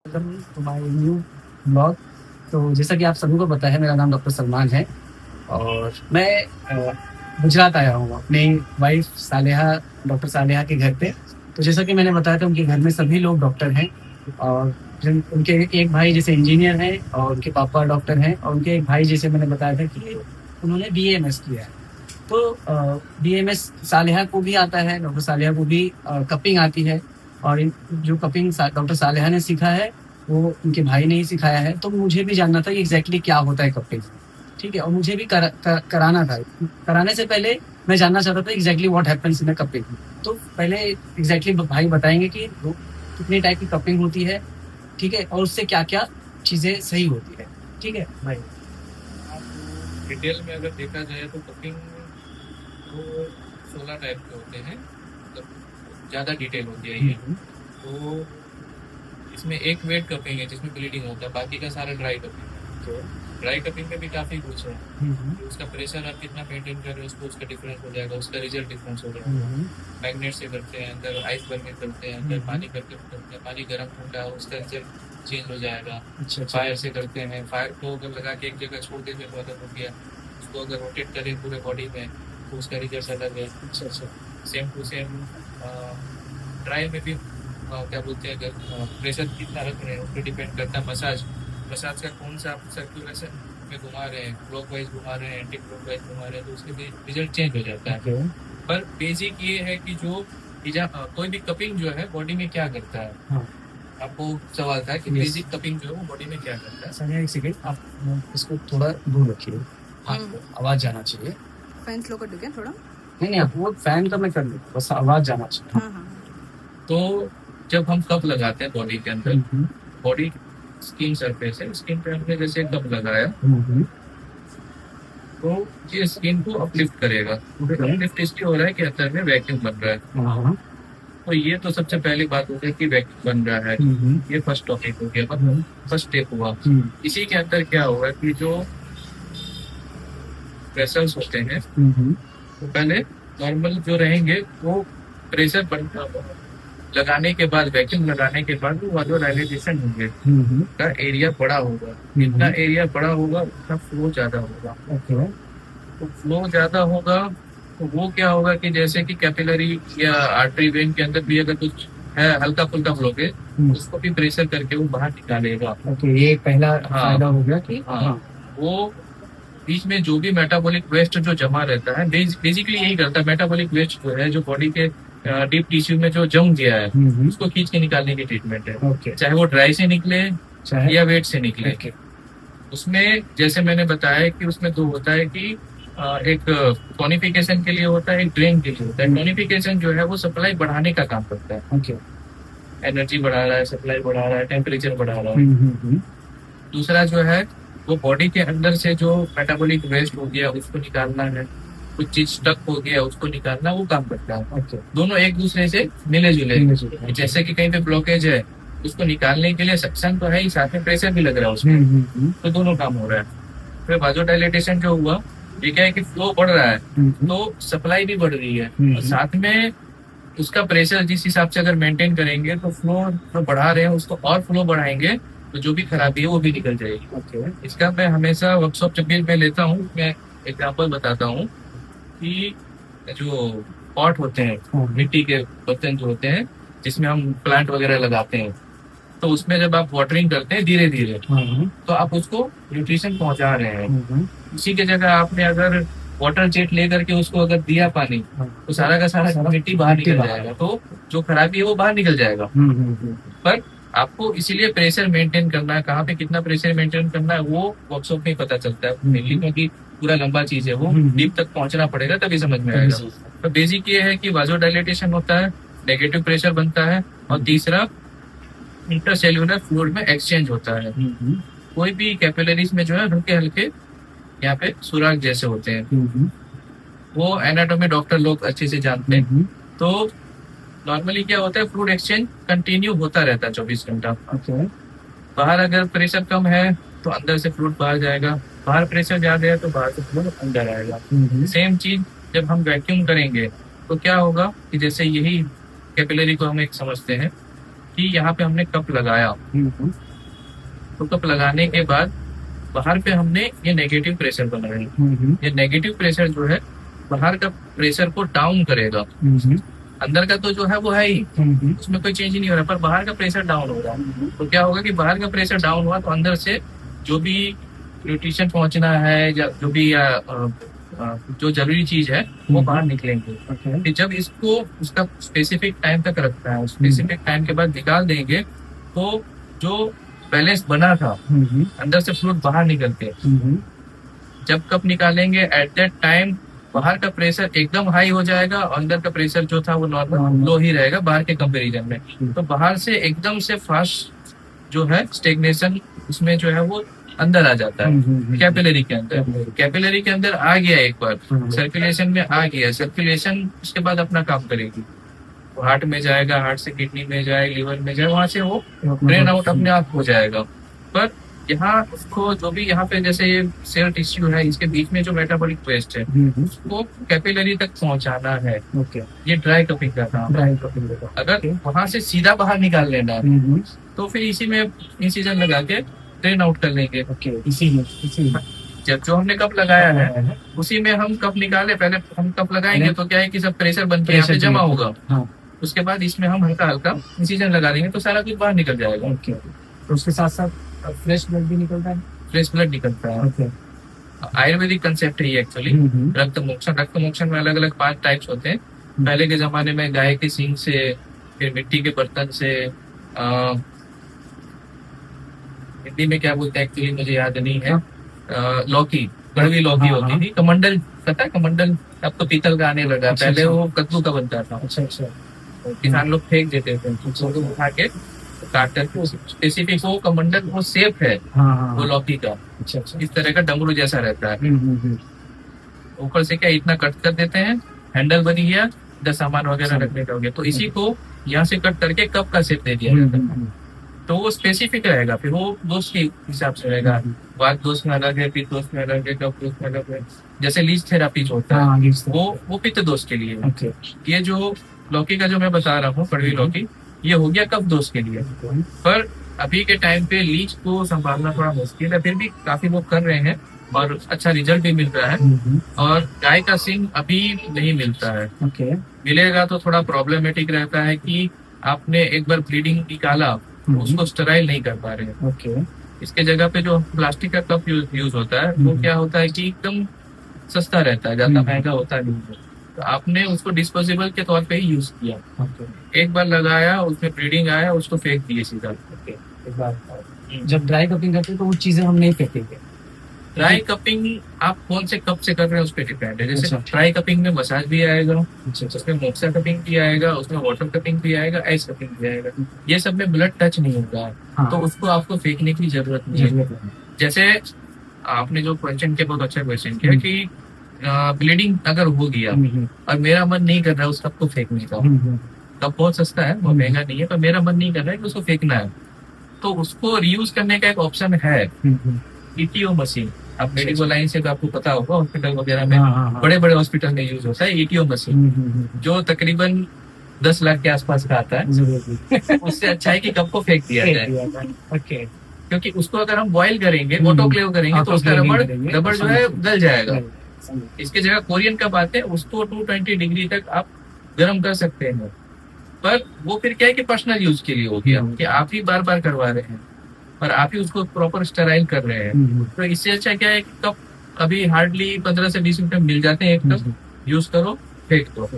Welcome to my new blog. तो जैसा कि आप सभी को पता है, मेरा नाम डॉक्टर सलमान है और मैं गुजरात आया हूँ अपनी वाइफ सालेहा, डॉक्टर सालेहा के घर पे। तो जैसा कि मैंने बताया था, उनके घर में सभी लोग डॉक्टर हैं और उनके एक भाई जैसे इंजीनियर हैं और उनके पापा डॉक्टर हैं और उनके एक भाई जैसे मैंने बताया था कि उन्होंने बीएमएस किया है। तो बीएमएस सालेहा को भी आता है, डॉक्टर सालेहा को भी कपिंग आती है। और जो कपिंग डॉक्टर सालेहा ने सीखा है वो उनके भाई ने ही सिखाया है। तो मुझे भी जानना था कि एग्जैक्टली क्या होता है कपिंग, ठीक है। और मुझे भी कराना था। कराने से पहले मैं जानना चाहता था exactly what happens in cupping. तो पहले एग्जैक्टली भाई बताएंगे कि कितनी टाइप की कपिंग होती है, ठीक है, और उससे क्या क्या चीजें सही होती है, ठीक है भाई। डिटेल में अगर देखा जाए तो कपिंग तो 16 टाइप के होते हैं, मतलब ज़्यादा डिटेल होती है ये। तो इसमें एक वेट कपिंग है जिसमें ब्लीडिंग होता है, बाकी का सारा ड्राई कपिंग है। ड्राई कपिंग में भी काफ़ी कुछ है कि उसका प्रेशर आप कितना मेंटेन कर रहे हो, उसको उसका डिफरेंस हो जाएगा, उसका रिजल्ट डिफरेंस हो जाएगा। मैग्नेट से करते हैं, अंदर आइस बर्निंग करते हैं, अंदर पानी करके करते हैं, पानी गर्म ठंडा उसका रिजल्ट चेंज हो जाएगा। अच्छा अच्छा। फायर से करते हैं, फायर को अगर लगा के एक जगह छोड़ देते तो अलग हो गया, उसको अगर रोटेट करें पूरे बॉडी में तो उसका रिजल्ट अलग है। अच्छा अच्छा। सेम टू सेम ड्राई में भी क्या बोलते हैं, अगर प्रेशर कितना रख रहे हैं उस पर डिपेंड करता है। मसाज मसाज का कौन सा आप सर्कुलेशन में घुमा रहे हैं, क्लॉक वाइज घुमा रहे हैं, एंटी क्लॉक वाइज घुमा रहे हैं, तो उसके भी रिजल्ट चेंज हो जाता है। पर बेसिक ये है कि जो कोई भी कपिंग जो है बॉडी में क्या करता है। हाँ। आपको सवाल था कि Yes. बेसिक कपिंग जो है वो बॉडी में क्या करता है। सनिया एक सेकेंड, आप इसको थोड़ा दूर रखिए। हाँ, आवाज जाना चाहिए। फैन स्लो कर दो क्या थोड़ा? नहीं नहीं, आप वो फैन का मैं कर लूँ, बस आवाज जाना चाहिए। हाँ हाँ। तो जब हम कप लगाते हैं बॉडी के अंदर, बॉडी स्किन सरफेस है, स्किन पे हमने जैसे कप लगाया तो ये स्किन को अपलिफ्ट करेगा। अपलिफ्ट इसलिए हो रहा है कि अंदर में वैक्यूम बन रहा है। तो ये तो सबसे पहली बात हो गई कि वैक्यूम बन रहा है, ये फर्स्ट टॉपिक हो गया, मतलब फर्स्ट स्टेप हुआ। इसी के अंदर क्या होगा कि जो प्रेशर्स होते हैं तो पहले नॉर्मल जो रहेंगे वो प्रेशर बनता लगाने के बाद, वैक्यूम लगाने के बाद वो वालोराइजेशन होंगे का एरिया बड़ा होगा। जितना एरिया बड़ा होगा उतना फ्लो ज्यादा होगा। तो फ्लो ज्यादा होगा तो वो क्या होगा कि जैसे कि कैपिलरी या आर्टरी वेन के अंदर भी अगर कुछ है हल्का फुल्का ब्लॉकेज, उसको भी प्रेशर करके वो बाहर निकालेगा। ये पहला फायदा हो गया कि वो बीच में जो भी मेटाबॉलिक वेस्ट जो जमा रहता है, बेसिकली यही करता है। मेटाबॉलिक वेस्ट जो है, जो बॉडी के डीप टिश्यू में जो जम गया है, उसको खींच के निकालने की ट्रीटमेंट है। चाहे वो ड्राई से निकले या वेट से निकले। उसमें जैसे मैंने बताया कि उसमें दो होता है कि एक टोनिफिकेशन के लिए होता है, एक ड्रेन के लिए होता है। टोनिफिकेशन जो है वो सप्लाई बढ़ाने का काम करता है, एनर्जी बढ़ा रहा है, सप्लाई बढ़ा रहा है, टेम्परेचर बढ़ा रहा है। दूसरा जो है वो बॉडी के अंदर से जो मेटाबॉलिक वेस्ट हो गया उसको निकालना है, कुछ चीज स्टक हो गया उसको निकालना, वो काम करता है। दोनों एक दूसरे से मिले जुले। जैसे कि कहीं पे ब्लॉकेज है उसको निकालने के लिए सक्शन तो है ही, साथ में प्रेशर भी लग रहा है उसमें, तो दोनों काम हो रहा है। फिर वासोडाइलेटेशन जो हुआ, ये क्या है कि फ्लो बढ़ रहा है तो सप्लाई भी बढ़ रही है, और साथ में उसका प्रेशर जिस हिसाब से अगर मेंटेन करेंगे तो फ्लो जो बढ़ा रहे हैं उसको और फ्लो बढ़ाएंगे तो जो भी खराबी है वो भी निकल जाएगी। इसका मैं हमेशा वर्कशॉप जब भी मैं लेता हूँ, मैं एग्जाम्पल बताता हूँ कि जो पॉट होते हैं, मिट्टी के बर्तन जो होते हैं जिसमें हम प्लांट वगैरह लगाते हैं, तो उसमें जब आप वाटरिंग करते हैं धीरे धीरे तो आप उसको न्यूट्रिशन पहुंचा रहे हैं। उसी की जगह आपने अगर वाटर जेट लेकर के उसको अगर दिया पानी, तो सारा का सारा मिट्टी बाहर निकल जाएगा, तो जो खराबी है वो बाहर निकल जाएगा। पर आपको इसीलिए प्रेशर मेंटेन करना है, कहाँ पे कितना प्रेशर मेंटेन करना है वो वर्कशॉप में पता चलता है मेनली, क्योंकि पूरा लंबा चीज है, वो डीप तक पहुंचना पड़ेगा तभी समझ में आएगा। तो बेसिक ये है कि वासोडाइलेटेशन होता है, नेगेटिव प्रेशर बनता है, और तीसरा इंटरसेल्यूलर फ्लूइड में एक्सचेंज होता है। कोई भी कैपिलरीज में जो है हल्के हल्के यहाँ पे सुराग जैसे होते हैं, वो एनाटॉमी डॉक्टर लोग अच्छे से जानते हैं। तो नॉर्मली क्या होता है, फ्लूइड एक्सचेंज कंटिन्यू होता रहता है 24 घंटा। बाहर अगर प्रेशर कम है तो अंदर से फ्लूइड बाहर जाएगा, बाहर प्रेशर ज्यादा है तो बाहर से फ्लूइड अंदर आएगा। सेम चीज जब हम वैक्यूम करेंगे तो क्या होगा कि जैसे यही कैपिलरी को हम एक समझते हैं कि यहाँ पे हमने कप लगाया, तो कप लगाने के बाद बाहर पे हमने ये नेगेटिव प्रेशर बनाया। ये नेगेटिव प्रेशर जो है बाहर का प्रेशर को डाउन करेगा। अंदर का तो जो है वो है ही, उसमें कोई चेंज ही नहीं हो रहा, पर बाहर का प्रेशर डाउन हो रहा है। तो क्या होगा कि बाहर का प्रेशर डाउन हुआ तो अंदर से जो भी न्यूट्रिशन पहुंचना है या जो भी जो जरूरी चीज है वो बाहर निकलेंगे। फिर जब इसको उसका स्पेसिफिक टाइम तक रखता है, स्पेसिफिक टाइम के बाद निकाल देंगे तो जो बैलेंस बना था अंदर से फ्लूइड बाहर निकलते। जब कप निकालेंगे एट दैट टाइम बाहर का प्रेशर एकदम हाई हो जाएगा, अंदर का प्रेशर जो था वो नॉर्मल लो ही रहेगा बाहर के कंपैरिजन में। तो बाहर से एकदम से फास्ट जो है स्टेग्नेशन उसमें जो है वो अंदर आ जाता है कैपिलरी के अंदर। कैपिलरी के अंदर आ गया, एक बार सर्कुलेशन में आ गया, सर्कुलेशन उसके बाद अपना काम करेगी, वो हार्ट में जाएगा, हार्ट से किडनी में जाए, लिवर में जाए, वहां से वो ड्रेन आउट अपने आप हो जाएगा। पर यहाँ उसको जो भी यहाँ पे जैसे ये सेल टिश्यू है इसके बीच में जो मेटाबॉलिक वेस्ट है उसको कैपिलरी तक पहुंचाना है। ये ड्राई कपिंग का काम। अगर वहां से सीधा बाहर निकाल लेना है तो फिर इसी में इंसिजन लगा के ड्रेन आउट कर लेंगे। इसी में जब जो हमने कप लगाया है उसी में हम कप निकाले, पहले हम कप लगाएंगे तो क्या है कि सब प्रेशर बन के यहाँ पे जमा होगा। उसके बाद इसमें हम हल्का हल्का इंसिजन लगा देंगे तो सारा कुछ बाहर निकल जाएगा। तो उसके साथ साथ फ्रेश ब्लड भी निकलता है। फ्रेश ब्लड निकलता है। आयुर्वेदिक कंसेप्ट है ये एक्चुअली। रक्त मोक्षण में अलग अलग 5 टाइप्स होते हैं। पहले के जमाने में गाय के सींग से, फिर मिट्टी के बर्तन से, हिंदी में क्या बोलते हैं एक्चुअली मुझे याद नहीं है, लौकी, कड़वी लौकी होती थी। कमंडल पता है? कमंडल अब तो पीतल का आने लगा, पहले वो कद्दू का बनता था। किसान लोग फेंक देते थे, तो उठा के काट कर स्पेसिफिक वो कमंडल वो सेफ है वो लौकी का। इस तरह का डमरू जैसा रहता है। ऊपर से क्या इतना कट कर देते हैं, हैंडल बनी गया, 10 सामान वगैरह रखने का हो गया। तो इसी को यहाँ से कट करके कप का शेप दे दिया जाता है। तो वो स्पेसिफिक रहेगा, फिर वो दोस्त के हिसाब से रहेगा। बात दोस्त में अलग है, पित्त दोस्त में अलग है, कप दोस्त में अलग है। जैसे लीच थेरापी जो होता है वो पित्त दोस्त के लिए है। ये जो लौकी का जो मैं बता रहा हूँ, कड़वी लौकी, ये हो गया कफ दोष के लिए। पर अभी के टाइम पे लीच को संभालना थोड़ा मुश्किल है, फिर भी काफी लोग कर रहे हैं और अच्छा रिजल्ट भी मिल रहा है। और गाय का सिंग अभी नहीं मिलता है। मिलेगा तो थोड़ा प्रॉब्लमेटिक रहता है कि आपने एक बार ब्लीडिंग निकाला, उसको स्टेराइल नहीं कर पा रहे। इसके जगह पे जो प्लास्टिक का कप यूज होता है वो क्या होता है कि एकदम सस्ता रहता है, ज्यादा महंगा होता नहीं है। तो आपने उसको डिस्पोजेबल के तौर पे ही यूज किया। एक बार लगाया, उसमें ब्लीडिंग आया, उसको फेंक दिए सीधा। जब ड्राई कपिंग करते हैं तो वो चीजें हम नहीं फेंकेंगे। ड्राई कपिंग आप कौन से कप से कर रहे हैं उस पर डिपेंड है। जैसे ड्राई कपिंग में मसाज भी आएगा, उसमें मोक्सा कपिंग भी आएगा, उसमें वाटर कपिंग भी आएगा, आइस कपिंग भी आएगा। ये सब में ब्लड टच नहीं होता है, तो उसको आपको फेंकने की जरूरत नहीं है। जैसे आपने जो क्वेश्चन किया, बहुत अच्छा क्वेश्चन किया कि ब्लीडिंग अगर हो गया और मेरा मन नहीं कर रहा है उस कप को फेंकने का, कप बहुत सस्ता है, बहुत महंगा नहीं है, पर मेरा मन नहीं कर रहा है कि उसको फेंकना है, तो उसको रीयूज करने का एक ऑप्शन है, ईटीओ मशीन। अब मेडिकल लाइन से तो आपको पता होगा, हॉस्पिटल वगैरह में, बड़े बड़े हॉस्पिटल में यूज होता है ईटीओ मशीन, जो तकरीबन 10 लाख के आसपास का आता है। उससे अच्छा है कि कप को फेंक दिया जाए, क्योंकि उसको अगर हम बॉईल करेंगे, ऑटोक्लेव करेंगे, तो उसका रबड़ जो है गल जाएगा। इसके जगह कोरियन कप आते हैं, उसको 220 डिग्री तक आप गर्म कर सकते हैं। पर वो फिर क्या है कि पर्सनल यूज के लिए हो गया कि आप ही बार बार करवा रहे हैं और आप ही उसको प्रॉपर स्टेराइल कर रहे हैं। तो इससे अच्छा क्या है कि कप अभी हार्डली 15 से 20 रुपए मिल जाते हैं, एक कप यूज करो, फेंक दो।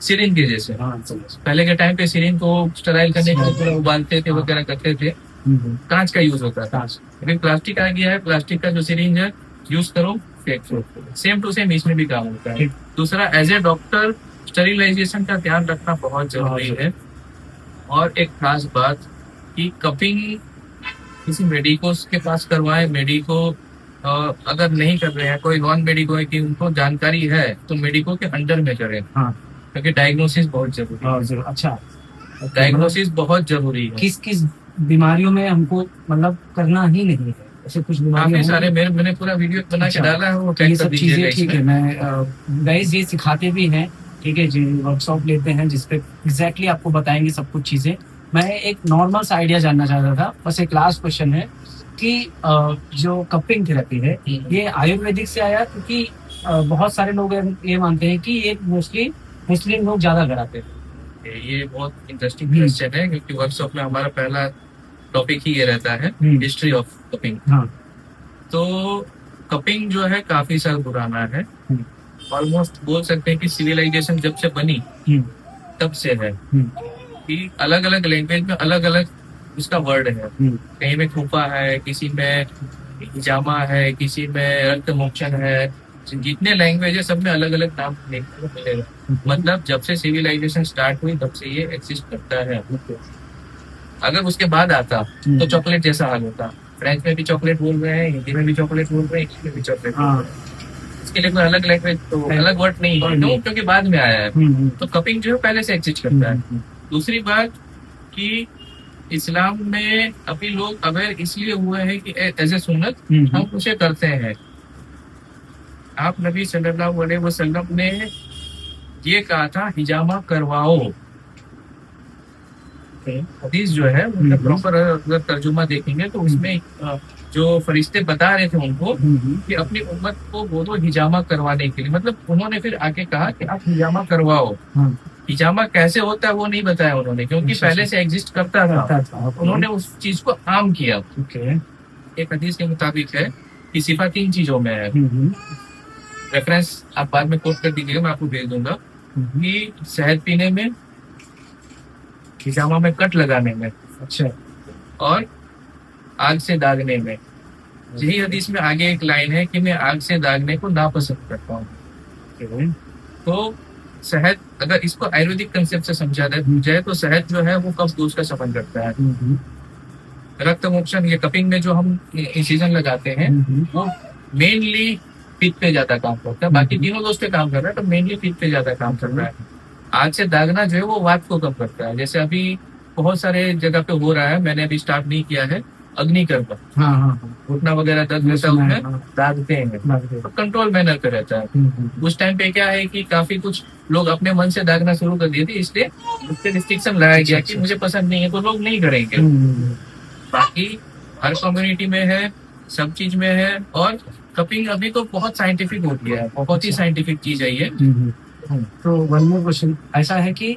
सिरिंज के जैसे पहले के टाइम पे सिरिंज को स्टेराइल करने के लिए उबालते थे वगैरह करते थे, कांच का यूज होता था। अभी प्लास्टिक आ गया है, प्लास्टिक का जो सिरिंज है यूज करो, फेंक दो। सेम टू सेम इसमें भी काम होता है। दूसरा, एज ए डॉक्टर स्टेरिलाइजेशन का ध्यान रखना बहुत जरूरी है। और एक खास बात कि कपिंग किसी मेडिको के पास करवाएं। मेडिको अगर नहीं कर रहे हैं, कोई नॉन मेडिको है कि उनको जानकारी है, तो मेडिको के अंडर में करें, क्योंकि डायग्नोसिस बहुत जरूरी है। अच्छा, डायग्नोसिस बहुत जरूरी है। किस किस बीमारियों में हमको मतलब करना ही नहीं है? ऐसे कुछ काफी सारे मैंने पूरा वीडियो बना के डाला है, वो ये सब चीजें ठीक है। मैं गाइस ये सिखाते भी हैं, ठीक है जी, वर्कशॉप लेते हैं जिसपे एग्जैक्टली आपको बताएंगे सब कुछ चीजें। मैं एक नॉर्मल सा आइडिया जानना चाहता था, बस एक लास्ट क्वेश्चन है कि जो कपिंग थेरेपी है ये आयुर्वेदिक से आया, क्योंकि बहुत सारे लोग ये मानते हैं कि ये मोस्टली मुस्लिम लोग ज्यादा कराते हैं। ये बहुत इंटरेस्टिंग क्वेश्चन है, क्योंकि वर्कशॉप में हमारा पहला टॉपिक ही ये रहता है, हिस्ट्री ऑफ कपिंग। हाँ। तो कपिंग जो है काफी साल पुराना है, ऑलमोस्ट बोल सकते हैं कि सिविलाइजेशन जब से बनी तब से है कि अलग अलग लैंग्वेज में अलग अलग उसका वर्ड है। कहीं में खुफा है, किसी में हिजामा है, किसी में रक्त मोक्षण है। जितने लैंग्वेज है सब में अलग अलग नाम देखने को मिलेगा। मतलब जब से सिविलाइजेशन स्टार्ट हुई तब से ये एग्जिस्ट करता है। अगर उसके बाद आता तो चॉकलेट जैसा हाल होता। फ्रेंच में भी चॉकलेट बोल रहे हैं, हिंदी में भी चॉकलेट बोल रहे हैं, इंग्लिश में भी चॉकलेट बोल रहे हैं। इसके लिए कोई अलग लैंग्वेज तो अलग वर्ड नहीं है, क्योंकि बाद में आया है। तो कपिंग जो है पहले से एग्जिस्ट करता है। दूसरी बात कि इस्लाम में अभी लोग अवेयर इसलिए हुए हैं कि एज ए सुन्नत हम उसे करते हैं। आप नबी सल्लल्लाहु अलैहि वसल्लम ने ये कहा था हिजामा करवाओ। हदीस जो है मतलब प्रॉपर अगर तर्जुमा देखेंगे तो उसमें जो फरिश्ते बता रहे थे उनको कि अपनी उम्मत को बोलो हिजामा करवाने के लिए। मतलब उन्होंने फिर आके कहा कि आप हिजामा करवाओ। हिजामा कैसे होता है वो नहीं बताया उन्होंने, क्योंकि पहले से एग्जिस्ट करता था। उन्होंने उस चीज को आम किया। एक हदीस के मुताबिक है कि सिफा 3 चीजों में है। रेफरेंस आप बाद में कोट कर दीजिएगा, मैं आपको भेज दूंगा। कि शहद पीने में, हिजामा में कट लगाने में, अच्छा, और आग से दागने में। यही हदीस में आगे एक लाइन है कि मैं आग से दागने को नापसंद करता हूँ। तो शहद, अगर इसको आयुर्वेदिक कंसेप्ट से समझा जाए तो शहद जो है वो कब्ज दोष का शमन करता है। रक्त मोक्षण, ये कपिंग में जो हम इंसिजन लगाते हैं वो मेनली पित्त पे ज्यादा काम करता है। बाकी तीनों दोष पे काम कर रहा है, तो मेनली पित्त पे ज्यादा काम कर रहा है। आग से दागना जो है वो वात को कम करता है। जैसे अभी बहुत सारे जगह पे हो रहा है, मैंने अभी स्टार्ट नहीं किया है, अग्निकर्म। घुटना वगैरह दर्द रहता है उसमें दागते हैं, तो कंट्रोल मैनर पे रहता है। उस टाइम पे क्या है कि काफी कुछ लोग अपने मन से दागना शुरू कर दिए थे, इसलिए उसके रिस्ट्रिक्शन लगाया गया कि मुझे पसंद नहीं है तो लोग नहीं करेंगे। बाकी हर कम्युनिटी में है, सब चीज में है। और कपिंग अभी तो बहुत साइंटिफिक हो गया है, बहुत ही साइंटिफिक चीज है ये। तो वन मोर क्वेश्चन ऐसा है कि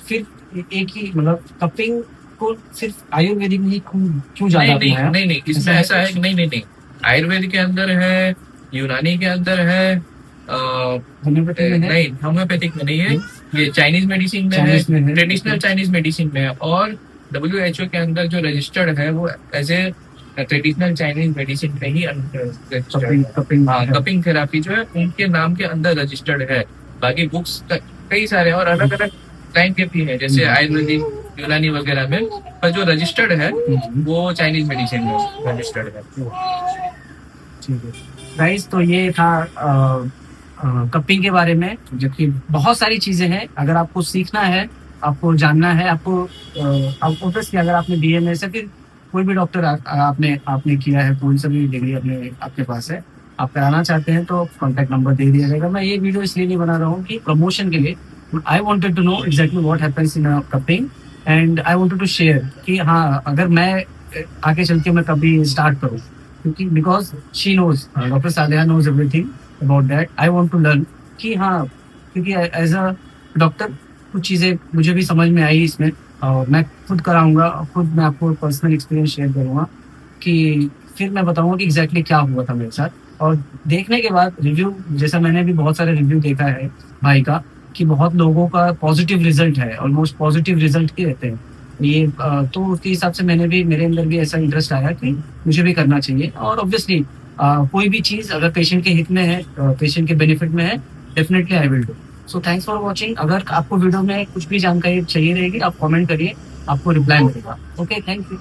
फिर एक ही मतलब कपिंग को सिर्फ आयुर्वेदिक में ही क्यों ज्यादा अपनाया? नहीं, इसमें ऐसा है कि नहीं, आयुर्वेद के अंदर है, यूनानी के अंदर है, नहीं होम्योपैथिक में नहीं है, ये चाइनीज मेडिसिन में है, ट्रेडिशनल चाइनीज मेडिसिन में है। और WHO के अंदर जो रजिस्टर्ड है वो as a traditional Chinese medicine में ही कपिंग थेरापी जो है उनके नाम के अंदर रजिस्टर्ड है। बाकी बुक्स कई सारे और अलग अलग टाइम के भी है, जैसे आयुर्वेदिक, यूनानी वगैरह में, पर जो रजिस्टर्ड है वो चाइनीज मेडिसिन में रजिस्टर्ड है। ठीक है गाइस, तो ये था कपिंग के बारे में, जबकि बहुत सारी चीजें हैं। अगर आपको सीखना है, आपको जानना है, आपको ऑब्वियसली अगर आपने BMS या फिर कोई भी डॉक्टर आपने किया है, कोई सा भी डिग्री आपके पास है, आप कराना चाहते हैं तो कॉन्टैक्ट नंबर दे दिया जाएगा। मैं ये वीडियो इसलिए नहीं बना रहा हूँ कि प्रमोशन के लिए, I wanted to know exactly what happens in cupping and I wanted to share कि हाँ, अगर मैं आगे चल के मैं कभी स्टार्ट करूँ, क्योंकि because she knows, doctor Saleha knows everything about that. I want to learn कि हाँ, क्योंकि एज अ डॉक्टर कुछ चीज़ें मुझे भी समझ में आई इसमें, और मैं खुद कराऊंगा, खुद मैं आपको पर्सनल एक्सपीरियंस शेयर करूंगा कि फिर मैं बताऊंगा कि एग्जैक्टली क्या हुआ था मेरे साथ। और देखने के बाद रिव्यू, जैसा मैंने भी बहुत सारे रिव्यू देखा है भाई का, कि बहुत लोगों का पॉजिटिव रिजल्ट है, ऑलमोस्ट पॉजिटिव रिजल्ट ही रहते हैं ये। तो उसके हिसाब से मेरे अंदर भी ऐसा इंटरेस्ट आया कि मुझे भी करना चाहिए। और ऑब्वियसली कोई भी चीज़ अगर पेशेंट के हित में है, पेशेंट के बेनिफिट में है, definitely I will do. So thanks for watching. अगर आपको वीडियो में कुछ भी जानकारी चाहिए रहेगी, आप कमेंट करिए, आपको रिप्लाई मिलेगा। Okay, thank you.